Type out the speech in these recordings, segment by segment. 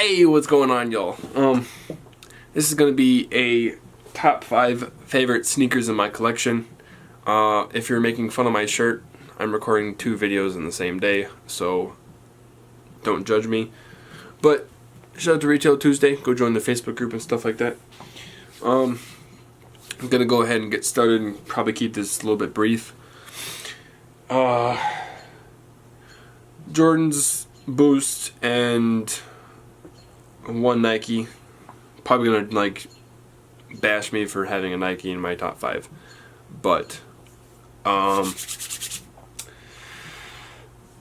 Hey, what's going on, y'all? This is gonna be a top 5 favorite sneakers in my collection. If you're making fun of my shirt, I'm recording 2 videos in the same day, so don't judge me. But shout out to Retail Tuesday. Go join the Facebook group and stuff like that. I'm gonna go ahead and get started and probably keep this a little bit brief. Jordan's Boost and one Nike. Probably gonna like bash me for having a Nike in my top 5, but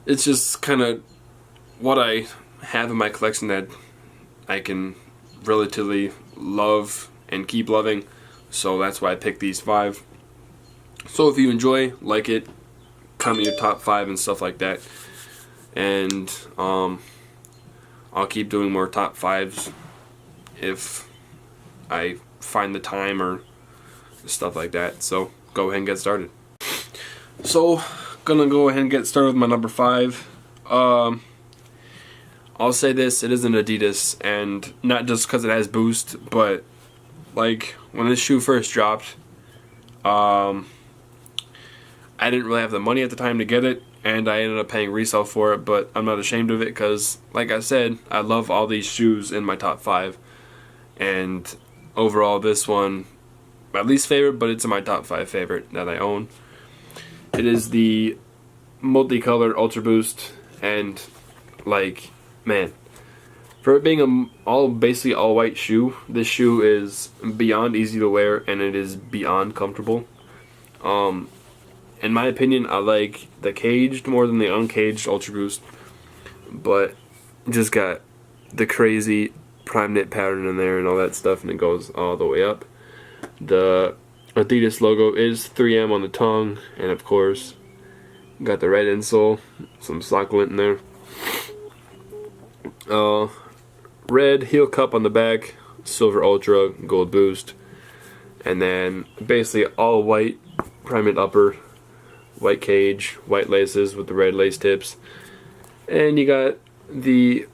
it's just kind of what I have in my collection that I can relatively love and keep loving, so that's why I picked these 5. So if you enjoy, like it, comment your top 5 and stuff like that, and I'll keep doing more top 5s if I find the time or stuff like that. So go ahead and get started. So gonna go ahead and get started with my number 5. I'll say this: it is an Adidas, and not just because it has Boost, but like when this shoe first dropped, I didn't really have the money at the time to get it, and I ended up paying resale for it, but I'm not ashamed of it because, like I said, I love all these shoes in my top 5, and overall this one, my least favorite, but it's in my top 5 favorite that I own. It is the multicolored Ultra Boost, and like, man, for it being basically all white shoe, this shoe is beyond easy to wear, and it is beyond comfortable. In my opinion, I like the caged more than the uncaged Ultra Boost, but just got the crazy prime knit pattern in there and all that stuff, and it goes all the way up. The Adidas logo is 3M on the tongue, and of course got the red insole, some sock lint in there. Red heel cup on the back, silver Ultra, gold Boost, and then basically all white prime knit upper, white cage, white laces with the red lace tips, and you got the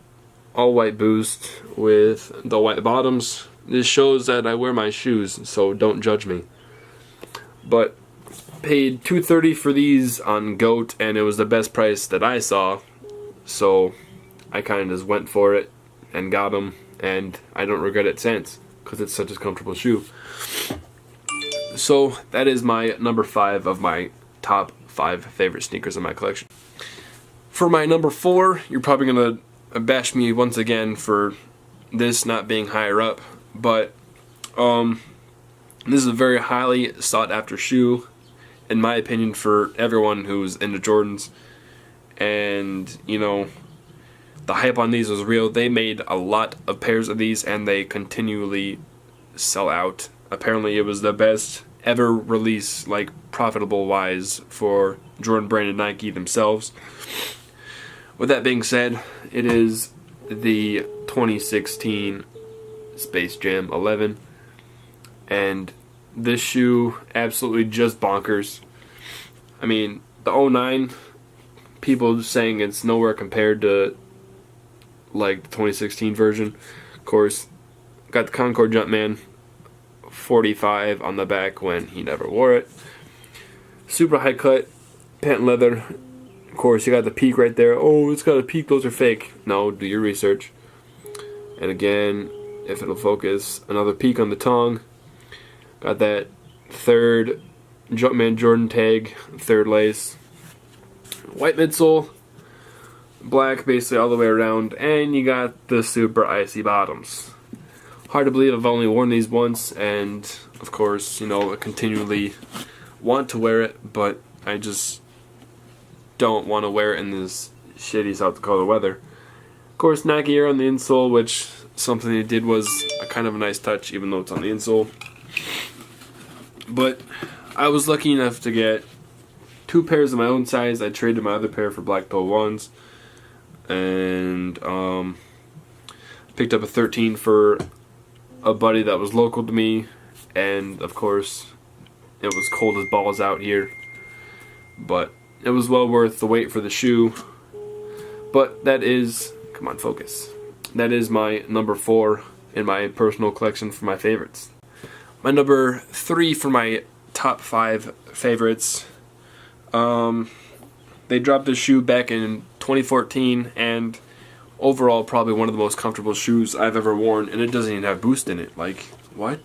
all white Boost with the white bottoms. This shows that I wear my shoes, so don't judge me. But paid $230 for these on GOAT, and it was the best price that I saw, so I kind of just went for it and got them, and I don't regret it since because it's such a comfortable shoe. So that is my number 5 of my top 5 favorite sneakers in my collection. For my number 4, you're probably gonna bash me once again for this not being higher up, but this is a very highly sought after shoe, in my opinion, for everyone who's into Jordans. And you know, the hype on these was real. They made a lot of pairs of these, and they continually sell out. Apparently it was the best ever release, like profitable wise, for Jordan Brand and Nike themselves. With that being said, it is the 2016 Space Jam 11, and this shoe absolutely just bonkers. I mean, the 09, people saying it's nowhere compared to like the 2016 version. Of course, got the Concord Jumpman 45 on the back when he never wore it. Super high cut patent leather. Of course, you got the peak right there. Oh, it's got a peak, those are fake. No, do your research. And again, if it'll focus, another peak on the tongue. Got that third Jumpman Jordan tag, third lace. White midsole, black basically all the way around, and you got the super icy bottoms. Hard to believe I've only worn these once, and of course, you know, I continually want to wear it, but I just don't want to wear it in this shitty South Dakota weather. Of course, Nike Air on the insole, which something they did was a kind of a nice touch, even though it's on the insole. But I was lucky enough to get 2 pairs of my own size. I traded my other pair for black toe ones, and picked up a 13 for a buddy that was local to me, and of course it was cold as balls out here, but it was well worth the wait for the shoe. But that is, come on, focus. that is my number 4 in my personal collection for my favorites. My number 3 for my top 5 favorites. They dropped this shoe back in 2014, and overall probably one of the most comfortable shoes I've ever worn, and it doesn't even have Boost in it. Like, what?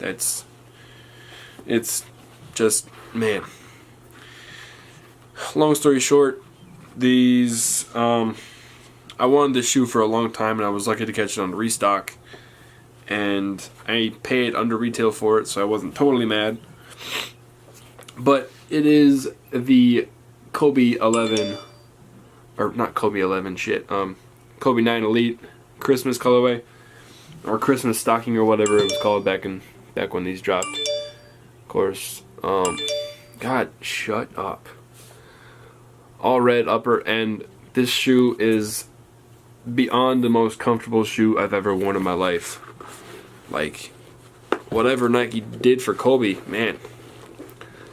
It's just, man. Long story short, these, I wanted this shoe for a long time, and I was lucky to catch it on restock, and I paid under retail for it, so I wasn't totally mad. But it is the Kobe 11, or not Kobe 11, Kobe 9 Elite Christmas colorway, or Christmas stocking, or whatever it was called back when these dropped. Of course, God, shut up. All red upper, and this shoe is beyond the most comfortable shoe I've ever worn in my life. Like, whatever Nike did for Kobe, man,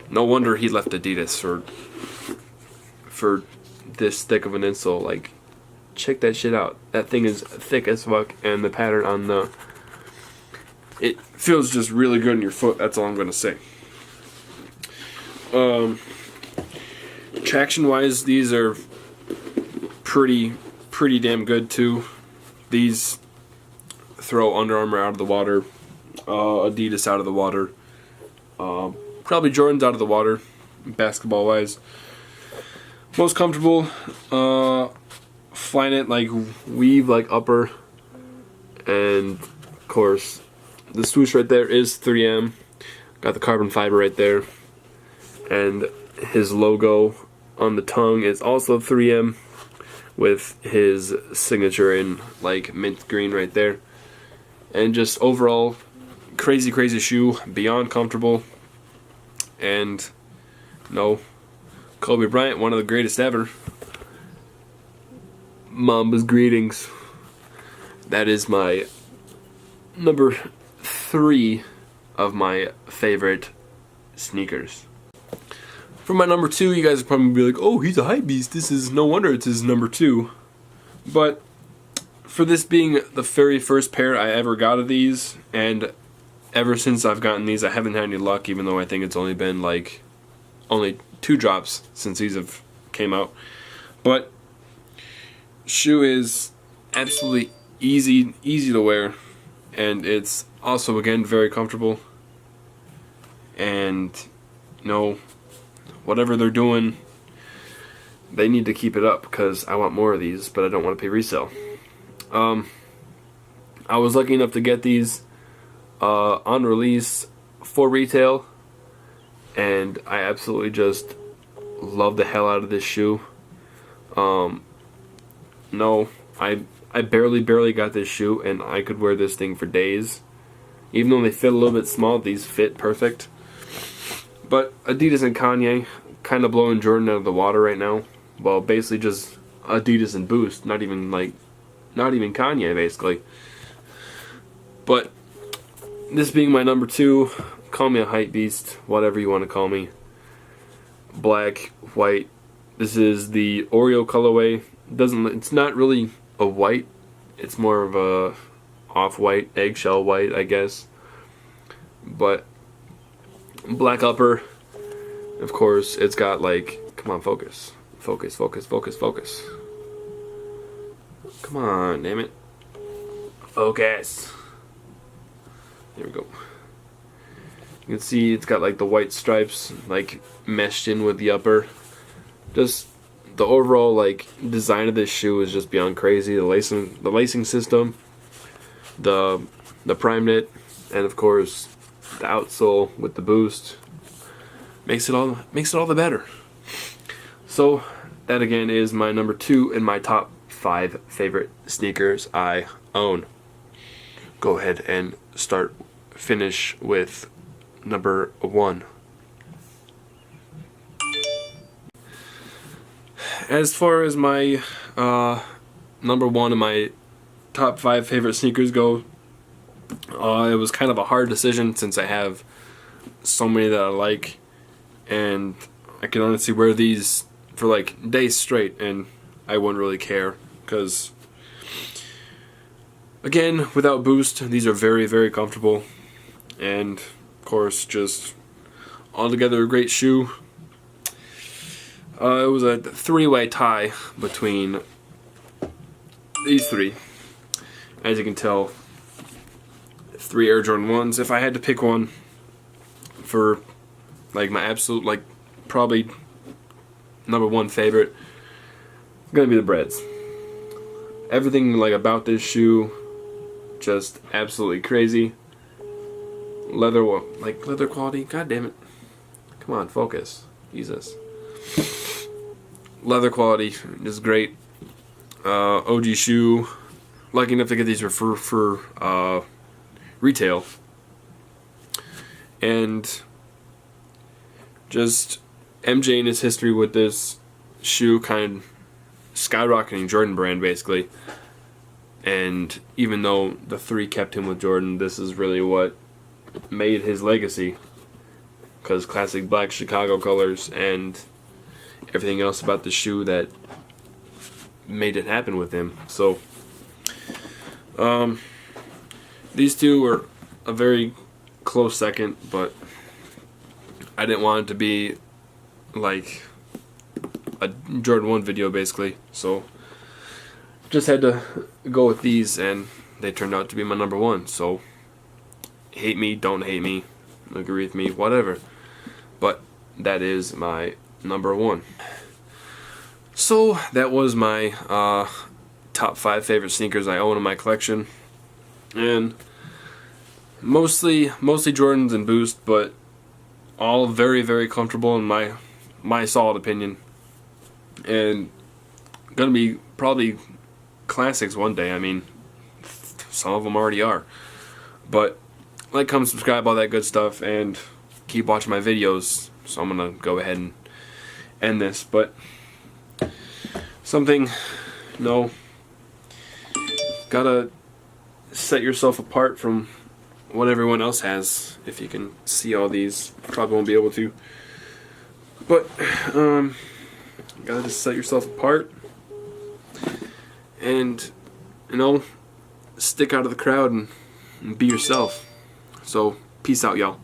no wonder he left Adidas for this thick of an insole. Like, check that shit out. That thing is thick as fuck, and the pattern on it feels just really good in your foot. That's all I'm gonna say. Traction wise, these are pretty damn good too. These throw Under Armour out of the water, Adidas out of the water, probably Jordan's out of the water, basketball wise. Most comfortable, Flyknit like weave like upper, and of course the swoosh right there is 3M. Got the carbon fiber right there, and his logo on the tongue is also 3M with his signature in like mint green right there. And just overall crazy shoe, beyond comfortable. And no, Kobe Bryant, one of the greatest ever. Mamba's greetings. That is my number 3 of my favorite sneakers. For my number 2, you guys are probably be like, oh, he's a hype beast. This is no wonder it's his number 2. But for this being the very first pair I ever got of these, and ever since I've gotten these, I haven't had any luck, even though I think it's only been like only 2 drops since these have came out. But shoe is absolutely easy to wear, and it's also again very comfortable. And whatever they're doing, they need to keep it up, because I want more of these, but I don't want to pay resale. I was lucky enough to get these on release for retail, and I absolutely just love the hell out of this shoe. No, I barely got this shoe, and I could wear this thing for days. Even though they fit a little bit small, these fit perfect. But Adidas and Kanye kind of blowing Jordan out of the water right now. Well, basically just Adidas and Boost, not even Kanye, basically. But this being my number 2, call me a hype beast, whatever you want to call me. Black, white. This is the Oreo colorway. It's not really a white. It's more of a off-white, eggshell white, I guess. But black upper. Of course, it's got like, come on, focus. Focus. Come on, damn it. Focus. There we go. You can see it's got like the white stripes like meshed in with the upper. Just the overall like design of this shoe is just beyond crazy. The lacing system, the prime knit, and of course the outsole with the boost makes it all the better. So that again is my number 2 in my top 5 favorite sneakers I own. Go ahead and finish with number 1. As far as my number 1 in my top 5 favorite sneakers go, it was kind of a hard decision since I have so many that I like, and I can honestly wear these for like days straight and I wouldn't really care, because Again, without boost, these are very, very comfortable, and of course, just altogether a great shoe. It was a three-way tie between these three. As you can tell, 3 Air Jordan 1s. If I had to pick one for like my absolute, like, probably #1 favorite, gonna be the Breads. Everything like about this shoe, just absolutely crazy. Leather quality. God damn it! Come on, focus. Jesus. Leather quality is great. OG shoe. Lucky enough to get these for retail. And just MJ and his history with this shoe, kind of skyrocketing Jordan brand basically. And even though the 3 kept him with Jordan, this is really what made his legacy. Because classic black Chicago colors and everything else about the shoe that made it happen with him. So these two were a very close second, but I didn't want it to be like a Jordan 1 video basically, so just had to go with these, and they turned out to be my #1. So hate me, don't hate me, agree with me, whatever, but that is my #1. So that was my top 5 favorite sneakers I own in my collection, and mostly Jordans and Boost, but all very, very comfortable in my solid opinion, and gonna be probably classics one day. I mean, some of them already are, but like, comment, subscribe, all that good stuff, and keep watching my videos. So I'm gonna go ahead and end this, but something, gotta set yourself apart from what everyone else has. If you can see all these, probably won't be able to, but gotta just set yourself apart and stick out of the crowd and be yourself. So peace out, y'all.